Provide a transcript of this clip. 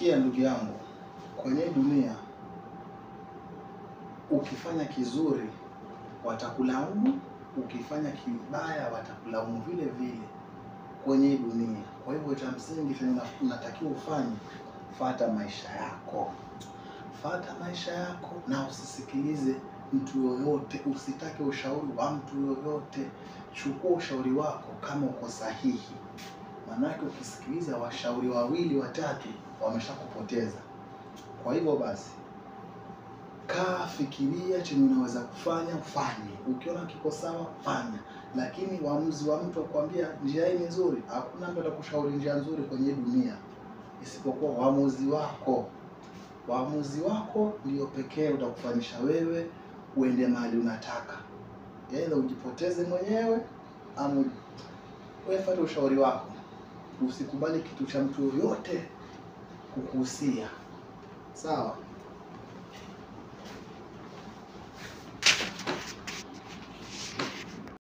Sikia ndugu yangu, kwenye dunia ukifanya kizuri watakulaumu, ukifanya kibaya watakulaumu vile vile kwenye dunia. Kwa hivyo cha msingi unatakiwa ufanye, fuata maisha yako. Fuata maisha yako na usisikilize mtu yoyote, usitake ushauri wa mtu yoyote. Chukua ushauri wako kama uko sahihi. Manake ukisikiliza washauri wawili watatu wameshakupoteza. Kwa hivyo basi, kaa, fikiria chenye unaweza kufanya, ufanye. Ukiona kiko sawa, fanya. Lakini uamuzi wa mtu akwambia njia hii ni nzuri, hakuna mtu atakushauri njia nzuri kwenye dunia isipokuwa uamuzi wako. Uamuzi wako ndio pekee utakufanyisha wewe uende mahali unataka. Yaani ujipoteze mwenyewe ama wewe fuata ushauri wako. Usikubali kitu cha mtu yoyote kukuhusia. Sawa?